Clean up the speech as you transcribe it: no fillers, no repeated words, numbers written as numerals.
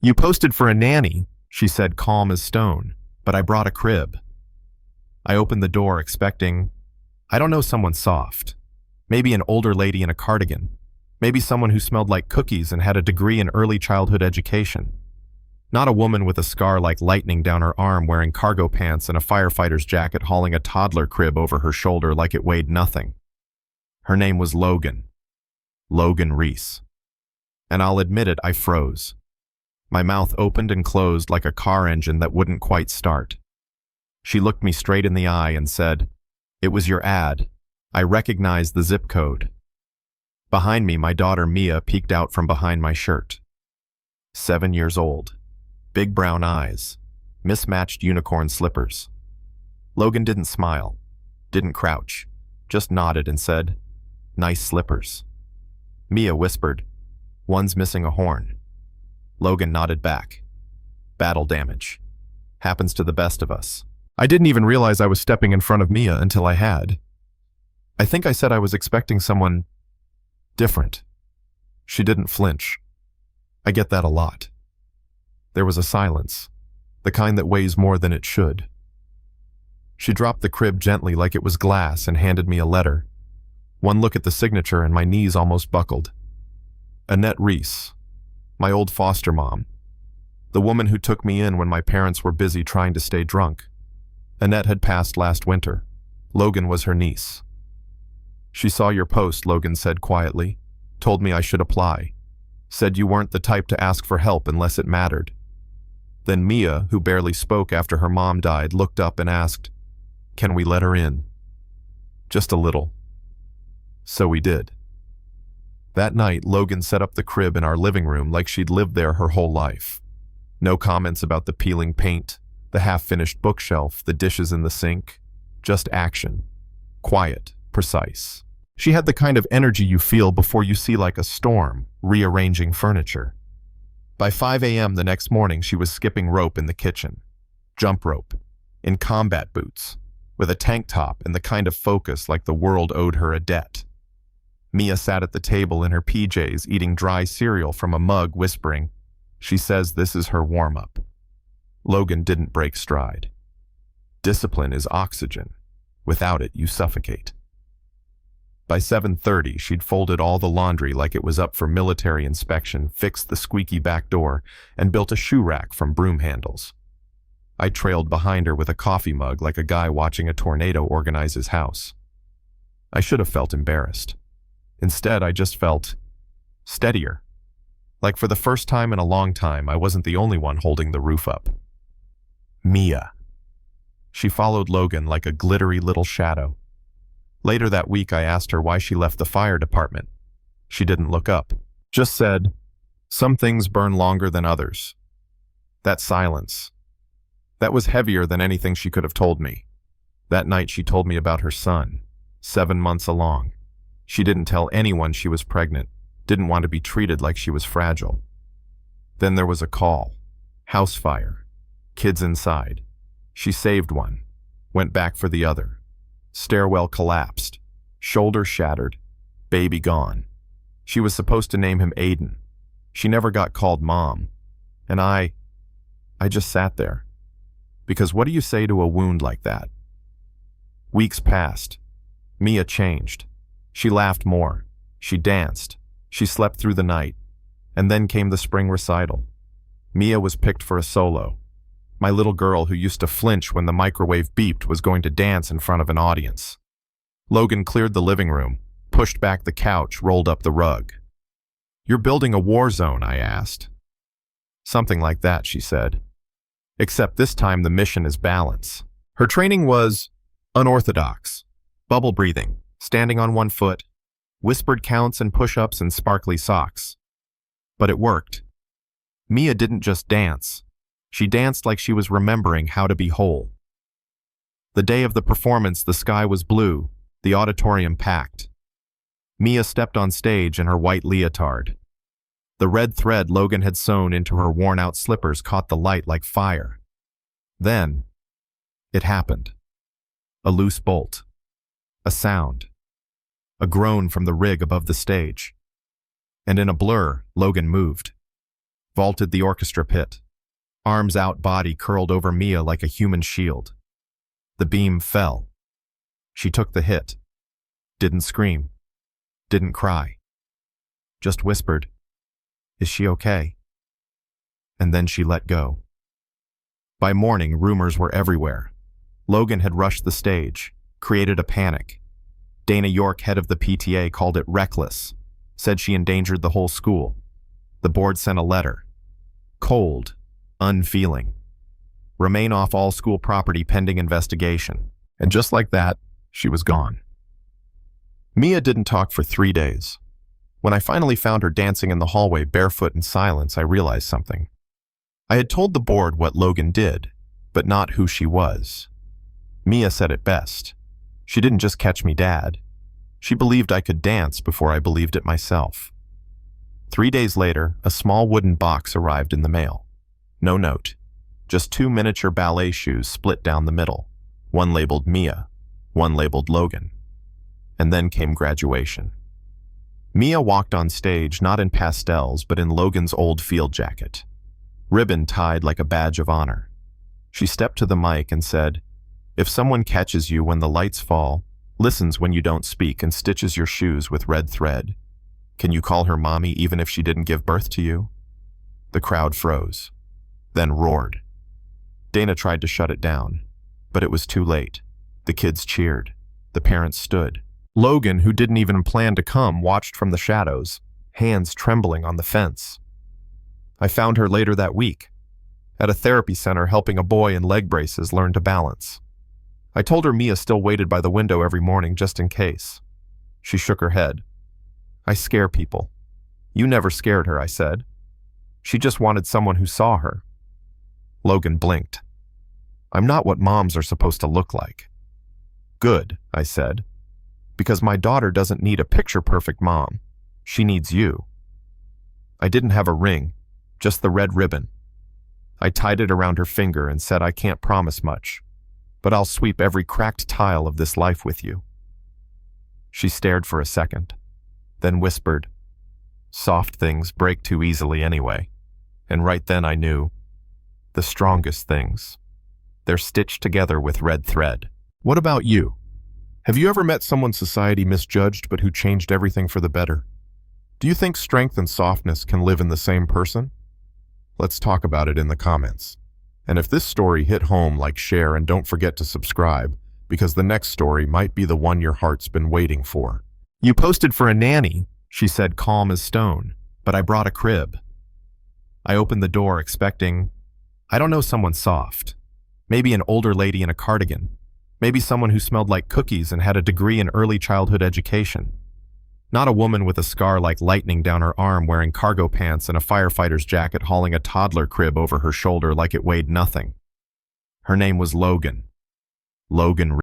You posted for a nanny, she said, calm as stone, but I brought a crib. I opened the door expecting, I don't know, someone soft. Maybe an older lady in a cardigan. Maybe someone who smelled like cookies and had a degree in early childhood education. Not a woman with a scar like lightning down her arm wearing cargo pants and a firefighter's jacket hauling a toddler crib over her shoulder like it weighed nothing. Her name was Logan. Logan Reese. And I'll admit it, I froze. My mouth opened and closed like a car engine that wouldn't quite start. She looked me straight in the eye and said, "It was your ad. I recognized the zip code." Behind me, my daughter Mia peeked out from behind my shirt. 7 years old. Big brown eyes. Mismatched unicorn slippers. Logan didn't smile. Didn't crouch. Just nodded and said, "Nice slippers." Mia whispered, "One's missing a horn." Logan nodded back. Battle damage. Happens to the best of us. I didn't even realize I was stepping in front of Mia until I had. I think I said I was expecting someone different. She didn't flinch. I get that a lot. There was a silence, the kind that weighs more than it should. She dropped the crib gently like it was glass and handed me a letter. One look at the signature and my knees almost buckled. Annette Reese, my old foster mom. The woman who took me in when my parents were busy trying to stay drunk. Annette had passed last winter. Logan was her niece. "She saw your post," Logan said quietly. "Told me I should apply. Said you weren't the type to ask for help unless it mattered." Then Mia, who barely spoke after her mom died, looked up and asked, "Can we let her in?" Just a little. So we did. That night, Logan set up the crib in our living room like she'd lived there her whole life. No comments about the peeling paint, the half-finished bookshelf, the dishes in the sink. Just action. Quiet, precise. She had the kind of energy you feel before you see like a storm, rearranging furniture. By 5 a.m. the next morning, she was skipping rope in the kitchen. Jump rope. In combat boots. With a tank top and the kind of focus like the world owed her a debt. Mia sat at the table in her PJs eating dry cereal from a mug, whispering, "She says this is her warm-up." Logan didn't break stride. Discipline is oxygen. Without it, you suffocate. By 7:30, she'd folded all the laundry like it was up for military inspection, fixed the squeaky back door, and built a shoe rack from broom handles. I trailed behind her with a coffee mug like a guy watching a tornado organize his house. I should have felt embarrassed. Instead, I just felt steadier. Like for the first time in a long time, I wasn't the only one holding the roof up. Mia. She followed Logan like a glittery little shadow. Later that week, I asked her why she left the fire department. She didn't look up. Just said, "Some things burn longer than others." That silence. That was heavier than anything she could have told me. That night she told me about her son, 7 months along. She didn't tell anyone she was pregnant, didn't want to be treated like she was fragile. Then there was a call. House fire. Kids inside. She saved one. Went back for the other. Stairwell collapsed. Shoulder shattered. Baby gone. She was supposed to name him Aiden. She never got called Mom. And I just sat there. Because what do you say to a wound like that? Weeks passed. Mia changed. She laughed more. She danced. She slept through the night. And then came the spring recital. Mia was picked for a solo. My little girl who used to flinch when the microwave beeped was going to dance in front of an audience. Logan cleared the living room, pushed back the couch, rolled up the rug. "You're building a war zone," I asked. "Something like that," she said. Except this time the mission is balance. Her training was unorthodox. Bubble breathing, standing on one foot, whispered counts and push-ups and sparkly socks. But it worked. Mia didn't just dance. She danced like she was remembering how to be whole. The day of the performance, the sky was blue, the auditorium packed. Mia stepped on stage in her white leotard. The red thread Logan had sewn into her worn-out slippers caught the light like fire. Then, it happened. A loose bolt. A sound. A groan from the rig above the stage. And in a blur, Logan moved. vaulted the orchestra pit. Arms out, body curled over Mia like a human shield. The beam fell. She took the hit. Didn't scream. Didn't cry. Just whispered, "Is she okay?" And then she let go. By morning, rumors were everywhere. Logan had rushed the stage, created a panic. Dana York, head of the PTA, called it reckless, said she endangered the whole school. The board sent a letter. Cold, unfeeling. Remain off all school property pending investigation. And just like that, she was gone. Mia didn't talk for 3 days. When I finally found her dancing in the hallway barefoot in silence, I realized something. I had told the board what Logan did, but not who she was. Mia said it best. She didn't just catch me, Dad. She believed I could dance before I believed it myself. 3 days later, a small wooden box arrived in the mail. No note. Just 2 miniature ballet shoes split down the middle. One labeled Mia, one labeled Logan. And then came graduation. Mia walked on stage not in pastels but in Logan's old field jacket. Ribbon tied like a badge of honor. She stepped to the mic and said, "If someone catches you when the lights fall, listens when you don't speak, and stitches your shoes with red thread, can you call her mommy even if she didn't give birth to you?" The crowd froze, then roared. Dana tried to shut it down, but it was too late. The kids cheered. The parents stood. Logan, who didn't even plan to come, watched from the shadows, hands trembling on the fence. I found her later that week, at a therapy center helping a boy in leg braces learn to balance. I told her Mia still waited by the window every morning just in case. She shook her head. "I scare people." "You never scared her," I said. "She just wanted someone who saw her." Logan blinked. "I'm not what moms are supposed to look like." "Good," I said, "because my daughter doesn't need a picture-perfect mom. She needs you." I didn't have a ring, just the red ribbon. I tied it around her finger and said, "I can't promise much, but I'll sweep every cracked tile of this life with you." She stared for a second, then whispered, "Soft things break too easily anyway." And right then I knew. The strongest things. They're stitched together with red thread. What about you? Have you ever met someone society misjudged but who changed everything for the better? Do you think strength and softness can live in the same person? Let's talk about it in the comments. And if this story hit home, like, share, and don't forget to subscribe, because the next story might be the one your heart's been waiting for. "You posted for a nanny," she said, calm as stone, "but I brought a crib." I opened the door expecting, I don't know, someone soft. Maybe an older lady in a cardigan. Maybe someone who smelled like cookies and had a degree in early childhood education. Not a woman with a scar like lightning down her arm, wearing cargo pants and a firefighter's jacket, hauling a toddler crib over her shoulder like it weighed nothing. Her name was Logan. Logan